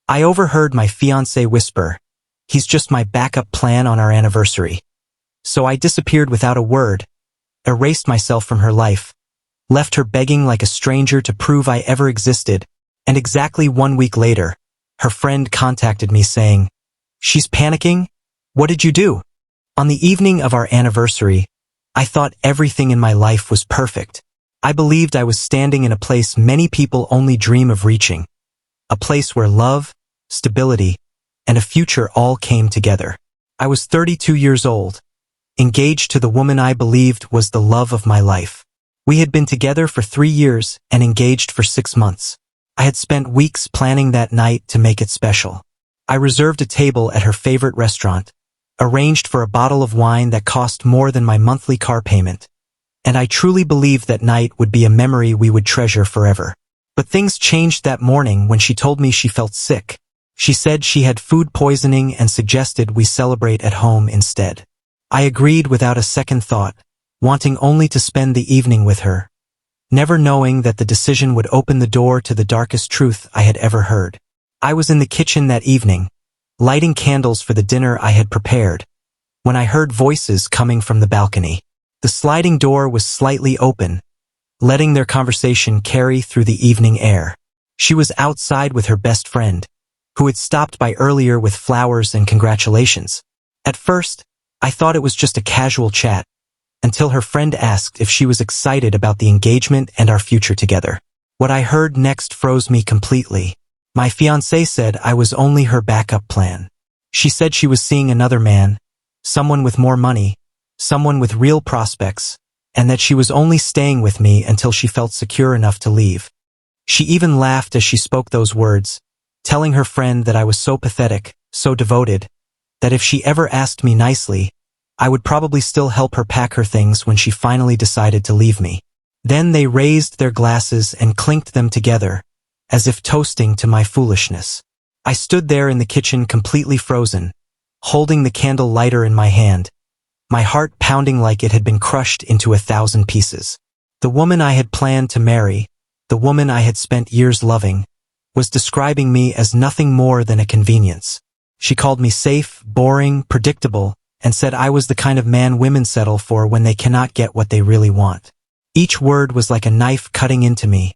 I overheard my fiancé whisper, "He's just my backup plan on our anniversary." So I disappeared without a word, erased myself from her life, left her begging like a stranger to prove I ever existed, and exactly 1 week later, her friend contacted me saying, "She's panicking? What did you do?" On the evening of our anniversary, I thought everything in my life was perfect. I believed I was standing in a place many people only dream of reaching, a place where love, stability, and a future all came together. I was 32 years old, engaged to the woman I believed was the love of my life. We had been together for 3 years and engaged for 6 months. I had spent weeks planning that night to make it special. I reserved a table at her favorite restaurant, arranged for a bottle of wine that cost more than my monthly car payment, and I truly believed that night would be a memory we would treasure forever. But things changed that morning when she told me she felt sick. She said she had food poisoning and suggested we celebrate at home instead. I agreed without a second thought, wanting only to spend the evening with her, never knowing that the decision would open the door to the darkest truth I had ever heard. I was in the kitchen that evening, lighting candles for the dinner I had prepared, when I heard voices coming from the balcony. The sliding door was slightly open, letting their conversation carry through the evening air. She was outside with her best friend, who had stopped by earlier with flowers and congratulations. At first, I thought it was just a casual chat, until her friend asked if she was excited about the engagement and our future together. What I heard next froze me completely. My fiancé said I was only her backup plan. She said she was seeing another man, someone with more money, someone with real prospects, and that she was only staying with me until she felt secure enough to leave. She even laughed as she spoke those words, telling her friend that I was so pathetic, so devoted, that if she ever asked me nicely, I would probably still help her pack her things when she finally decided to leave me. Then they raised their glasses and clinked them together, as if toasting to my foolishness. I stood there in the kitchen completely frozen, holding the candle lighter in my hand, my heart pounding like it had been crushed into 1,000 pieces. The woman I had planned to marry, the woman I had spent years loving, was describing me as nothing more than a convenience. She called me safe, boring, predictable, and said I was the kind of man women settle for when they cannot get what they really want. Each word was like a knife cutting into me,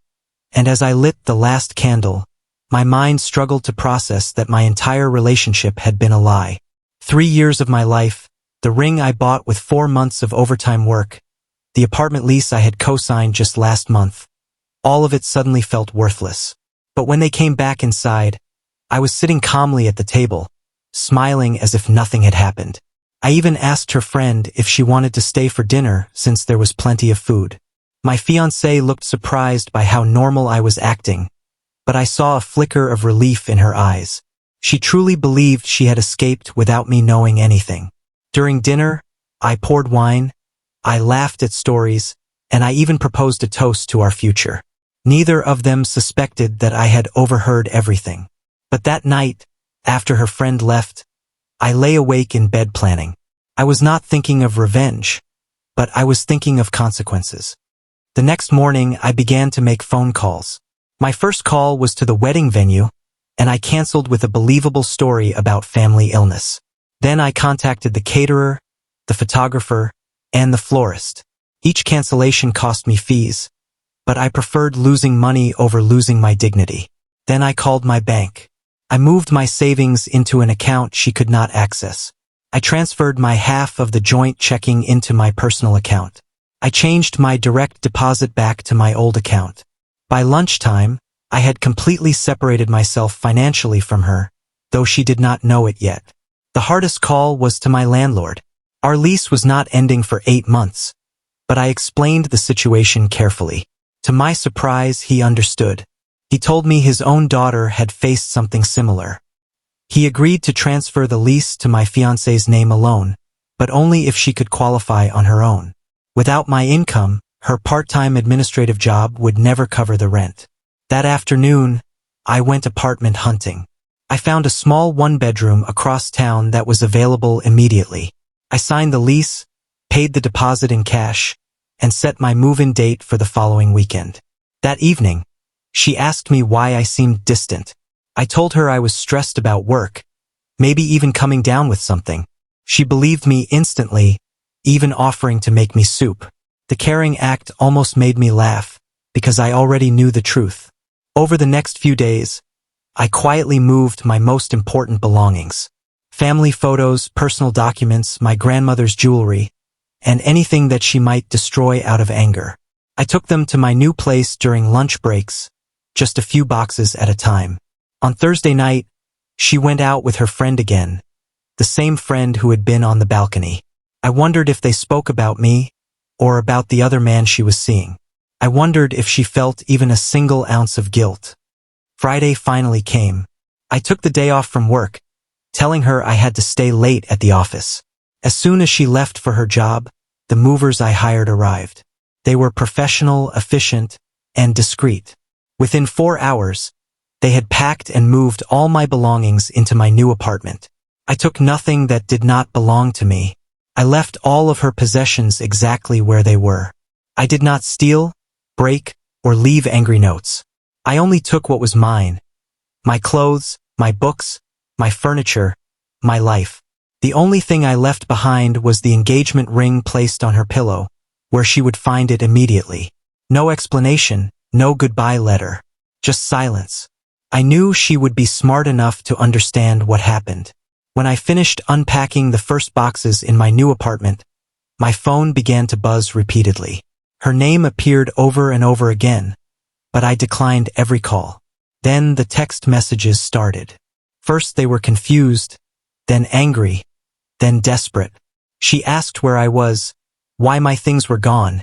and as I lit the last candle, my mind struggled to process that my entire relationship had been a lie. 3 years of my life, the ring I bought with 4 months of overtime work, the apartment lease I had co-signed just last month, all of it suddenly felt worthless. But when they came back inside, I was sitting calmly at the table, smiling as if nothing had happened. I even asked her friend if she wanted to stay for dinner since there was plenty of food. My fiancé looked surprised by how normal I was acting, but I saw a flicker of relief in her eyes. She truly believed she had escaped without me knowing anything. During dinner, I poured wine, I laughed at stories, and I even proposed a toast to our future. Neither of them suspected that I had overheard everything. But that night, after her friend left, I lay awake in bed planning. I was not thinking of revenge, but I was thinking of consequences. The next morning, I began to make phone calls. My first call was to the wedding venue, and I canceled with a believable story about family illness. Then I contacted the caterer, the photographer, and the florist. Each cancellation cost me fees, but I preferred losing money over losing my dignity. Then I called my bank. I moved my savings into an account she could not access. I transferred my half of the joint checking into my personal account. I changed my direct deposit back to my old account. By lunchtime, I had completely separated myself financially from her, though she did not know it yet. The hardest call was to my landlord. Our lease was not ending for 8 months, but I explained the situation carefully. To my surprise, he understood. He told me his own daughter had faced something similar. He agreed to transfer the lease to my fiancé's name alone, but only if she could qualify on her own. Without my income, her part-time administrative job would never cover the rent. That afternoon, I went apartment hunting. I found a small one-bedroom across town that was available immediately. I signed the lease, paid the deposit in cash, and set my move-in date for the following weekend. That evening, she asked me why I seemed distant. I told her I was stressed about work, maybe even coming down with something. She believed me instantly, even offering to make me soup. The caring act almost made me laugh, because I already knew the truth. Over the next few days, I quietly moved my most important belongings. Family photos, personal documents, my grandmother's jewelry, and anything that she might destroy out of anger. I took them to my new place during lunch breaks, just a few boxes at a time. On Thursday night, she went out with her friend again, the same friend who had been on the balcony. I wondered if they spoke about me, or about the other man she was seeing. I wondered if she felt even a single ounce of guilt. Friday finally came. I took the day off from work, telling her I had to stay late at the office. As soon as she left for her job, the movers I hired arrived. They were professional, efficient, and discreet. Within 4 hours, they had packed and moved all my belongings into my new apartment. I took nothing that did not belong to me. I left all of her possessions exactly where they were. I did not steal, break, or leave angry notes. I only took what was mine. My clothes, my books, my furniture, my life. The only thing I left behind was the engagement ring placed on her pillow, where she would find it immediately. No explanation, no goodbye letter. Just silence. I knew she would be smart enough to understand what happened. When I finished unpacking the first boxes in my new apartment, my phone began to buzz repeatedly. Her name appeared over and over again, but I declined every call. Then the text messages started. First they were confused, then angry, then desperate. She asked where I was, why my things were gone,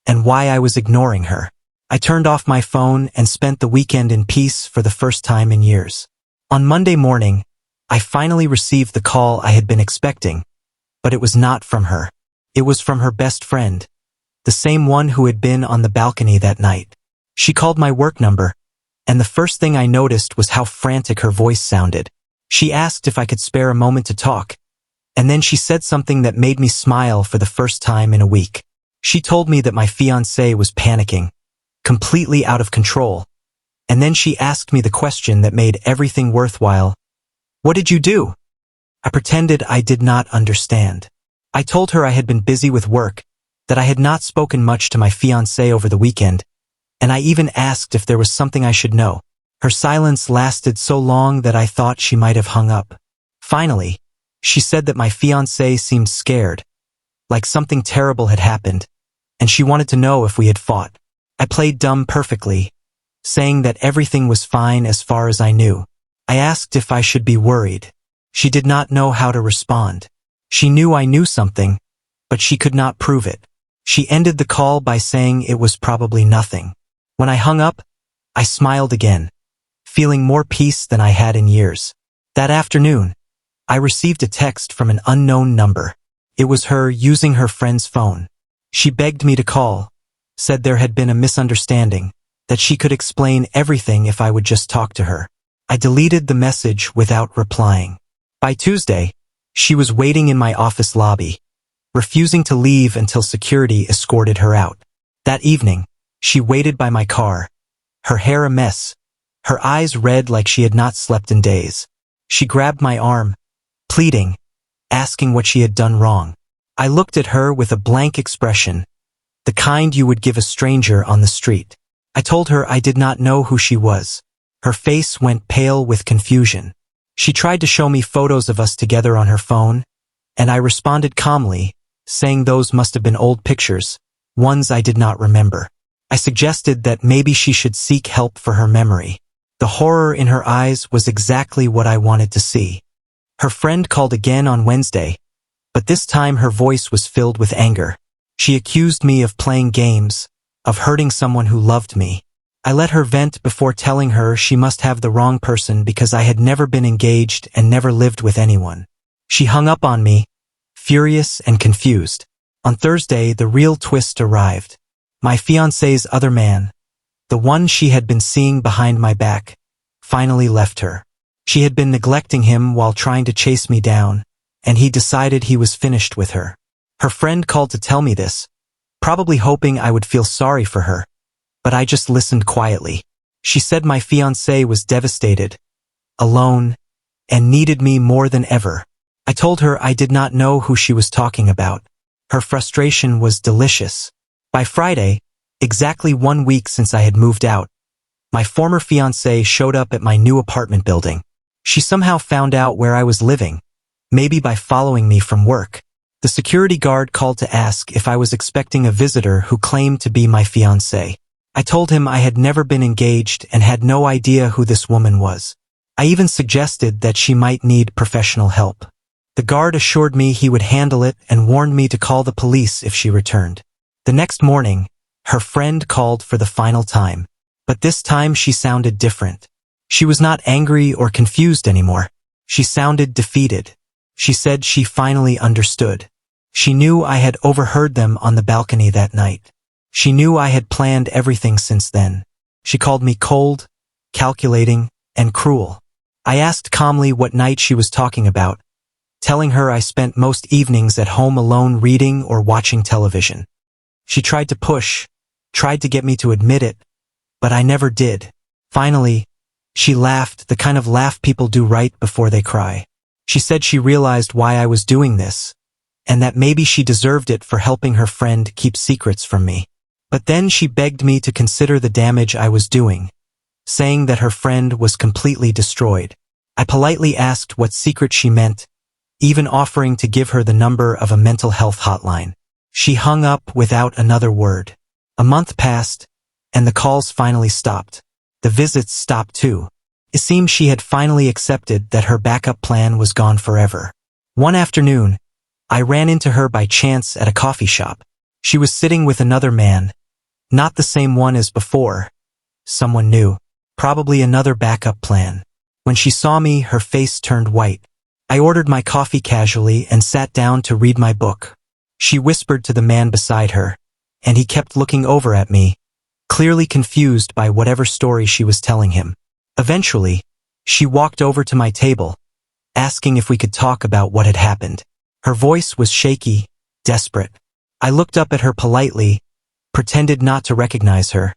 and why I was ignoring her. I turned off my phone and spent the weekend in peace for the first time in years. On Monday morning, I finally received the call I had been expecting, but it was not from her. It was from her best friend, the same one who had been on the balcony that night. She called my work number, and the first thing I noticed was how frantic her voice sounded. She asked if I could spare a moment to talk, and then she said something that made me smile for the first time in a week. She told me that my fiancé was panicking, completely out of control, and then she asked me the question that made everything worthwhile. What did you do? I pretended I did not understand. I told her I had been busy with work, that I had not spoken much to my fiancé over the weekend, and I even asked if there was something I should know. Her silence lasted so long that I thought she might have hung up. Finally, she said that my fiancé seemed scared, like something terrible had happened, and she wanted to know if we had fought. I played dumb perfectly, saying that everything was fine as far as I knew. I asked if I should be worried. She did not know how to respond. She knew I knew something, but she could not prove it. She ended the call by saying it was probably nothing. When I hung up, I smiled again, feeling more peace than I had in years. That afternoon, I received a text from an unknown number. It was her using her friend's phone. She begged me to call, said there had been a misunderstanding, that she could explain everything if I would just talk to her. I deleted the message without replying. By Tuesday, she was waiting in my office lobby, refusing to leave until security escorted her out. That evening, she waited by my car, her hair a mess, her eyes red like she had not slept in days. She grabbed my arm, pleading, asking what she had done wrong. I looked at her with a blank expression, the kind you would give a stranger on the street. I told her I did not know who she was. Her face went pale with confusion. She tried to show me photos of us together on her phone, and I responded calmly, saying those must have been old pictures, ones I did not remember. I suggested that maybe she should seek help for her memory. The horror in her eyes was exactly what I wanted to see. Her friend called again on Wednesday, but this time her voice was filled with anger. She accused me of playing games, of hurting someone who loved me. I let her vent before telling her she must have the wrong person because I had never been engaged and never lived with anyone. She hung up on me, furious and confused. On Thursday, the real twist arrived. My fiancé's other man, the one she had been seeing behind my back, finally left her. She had been neglecting him while trying to chase me down, and he decided he was finished with her. Her friend called to tell me this, probably hoping I would feel sorry for her, but I just listened quietly. She said my fiancé was devastated, alone, and needed me more than ever. I told her I did not know who she was talking about. Her frustration was delicious. By Friday, exactly 1 week since I had moved out, my former fiancée showed up at my new apartment building. She somehow found out where I was living, maybe by following me from work. The security guard called to ask if I was expecting a visitor who claimed to be my fiancée. I told him I had never been engaged and had no idea who this woman was. I even suggested that she might need professional help. The guard assured me he would handle it and warned me to call the police if she returned. The next morning, her friend called for the final time. But this time she sounded different. She was not angry or confused anymore. She sounded defeated. She said she finally understood. She knew I had overheard them on the balcony that night. She knew I had planned everything since then. She called me cold, calculating, and cruel. I asked calmly what night she was talking about, telling her I spent most evenings at home alone reading or watching television. She tried to push, tried to get me to admit it, but I never did. Finally, she laughed, the kind of laugh people do right before they cry. She said she realized why I was doing this, and that maybe she deserved it for helping her friend keep secrets from me. But then she begged me to consider the damage I was doing, saying that her friend was completely destroyed. I politely asked what secret she meant, even offering to give her the number of a mental health hotline. She hung up without another word. A month passed, and the calls finally stopped. The visits stopped too. It seemed she had finally accepted that her backup plan was gone forever. One afternoon, I ran into her by chance at a coffee shop. She was sitting with another man, not the same one as before. Someone new, probably another backup plan. When she saw me, her face turned white. I ordered my coffee casually and sat down to read my book. She whispered to the man beside her, and he kept looking over at me, clearly confused by whatever story she was telling him. Eventually, she walked over to my table, asking if we could talk about what had happened. Her voice was shaky, desperate. I looked up at her politely, pretended not to recognize her,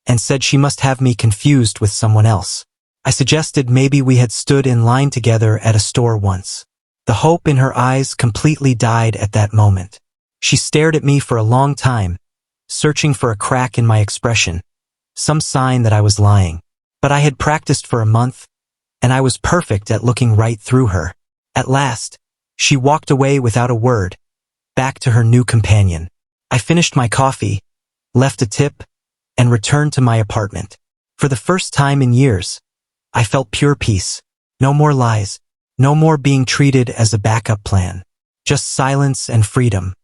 and said she must have me confused with someone else. I suggested maybe we had stood in line together at a store once. The hope in her eyes completely died at that moment. She stared at me for a long time, searching for a crack in my expression, some sign that I was lying. But I had practiced for a month, and I was perfect at looking right through her. At last, she walked away without a word, back to her new companion. I finished my coffee, left a tip, and returned to my apartment. For the first time in years, I felt pure peace. No more lies, no more being treated as a backup plan, just silence and freedom.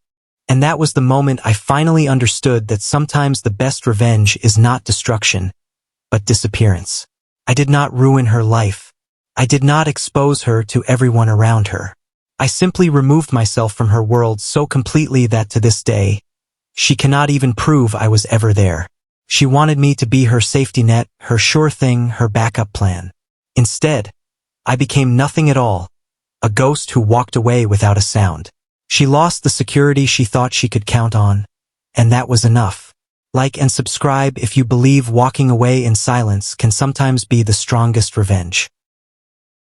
And that was the moment I finally understood that sometimes the best revenge is not destruction, but disappearance. I did not ruin her life. I did not expose her to everyone around her. I simply removed myself from her world so completely that to this day, she cannot even prove I was ever there. She wanted me to be her safety net, her sure thing, her backup plan. Instead, I became nothing at all, a ghost who walked away without a sound. She lost the security she thought she could count on, and that was enough. Like and subscribe if you believe walking away in silence can sometimes be the strongest revenge.